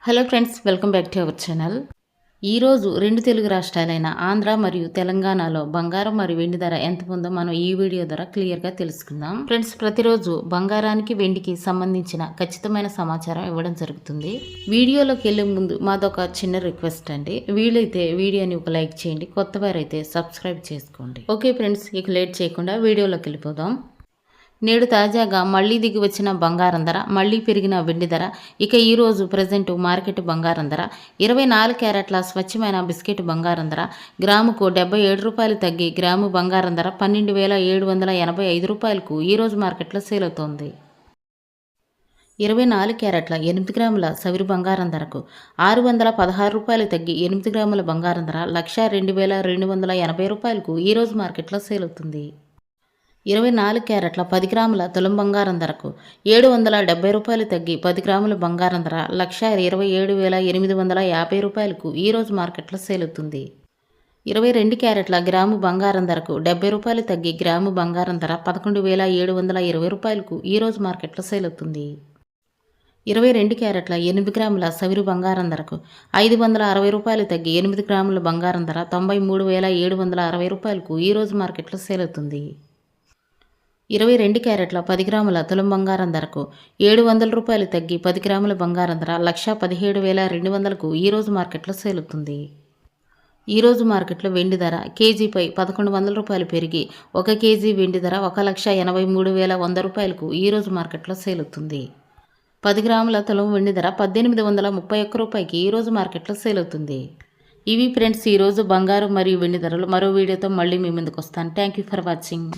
Hello friends, welcome back to our channel. ఈరోజు రెండు తెలుగు రాష్ట్రాలైన ఆంధ్ర మరియు తెలంగాణలో బంగారం మరియు వెండి ధర ఎంత ఉందో మనం ఈ వీడియో ద్వారా క్లియర్గా తెలుసుకుందాం. ఫ్రెండ్స్, ప్రతిరోజు బంగారానికి వెండికి సంబంధించిన ఖచ్చితమైన సమాచారం ఇవ్వడం జరుగుతుంది. వీడియోలోకి వెళ్ళే ముందు మాదొక చిన్న రిక్వెస్ట్ అండి. వీలైతే వీడియోని ఒక లైక్ చేయండి, కొత్త వారైతే సబ్స్క్రైబ్ చేసుకోండి. ఓకే ఫ్రెండ్స్, ఇక లేట్ చేయకుండా వీడియోలోకి వెళ్ళిపోదాం. నేడు తాజాగా మళ్లీ దిగి వచ్చిన బంగారం ధర, మళ్లీ పెరిగిన వెండి ధర. ఇక ఈరోజు ప్రజెంట్ మార్కెట్ బంగారం ధర 24 క్యారెట్ల స్వచ్ఛమైన బిస్కెట్ బంగారం ధర గ్రాముకు 77 రూపాయలు తగ్గి గ్రాము బంగారం ధర 12,785 రూపాయలకు ఈరోజు మార్కెట్లో సేల్ అవుతోంది. 24 క్యారెట్ల 8 గ్రాముల సవిరి బంగారం ధరకు 616 రూపాయలు తగ్గి 8 గ్రాముల బంగారం ధర 1,02,280 రూపాయలకు ఈరోజు మార్కెట్లో సేల్ అవుతుంది. 24 క్యారెట్ల 10 గ్రాముల తులం బంగారం ధరకు 770 రూపాయలు తగ్గి 10 గ్రాముల బంగారం ధర 1,27,850 రూపాయలకు ఈరోజు మార్కెట్లో సేల్ అవుతుంది. 22 క్యారెట్ల గ్రాము బంగారం ధరకు 70 రూపాయలు తగ్గి గ్రాము బంగారం ధర 11,720 రూపాయలకు ఈరోజు మార్కెట్లో సేల్ అవుతుంది. 22 క్యారెట్ల 8 గ్రాముల సవిరి బంగారం ధరకు 560 రూపాయలు తగ్గి 8 గ్రాముల బంగారం ధర 93,760 రూపాయలకు ఈరోజు మార్కెట్లో సేల్ అవుతుంది. 22 క్యారెట్ల 10 గ్రాముల తులం బంగారం ధరకు 700 రూపాయలు తగ్గి 10 గ్రాముల బంగారం ధర 1,17,200కు ఈరోజు మార్కెట్లో సేల్ అవుతుంది. ఈరోజు మార్కెట్లో వెండి ధర కేజీపై 1,100 రూపాయలు పెరిగి 1 కేజీ వెండి ధర 1,83,100 రూపాయలకు ఈరోజు మార్కెట్లో సేల్ అవుతుంది. 10 గ్రాముల తులం వెండి ధర 1,831 రూపాయకి ఈరోజు మార్కెట్లో సేల్ అవుతుంది. ఇవి ఫ్రెండ్స్ ఈరోజు బంగారం మరియు వెండి ధరలు. మరో వీడియోతో మళ్ళీ మీ ముందుకు వస్తాను. Thank you for watching.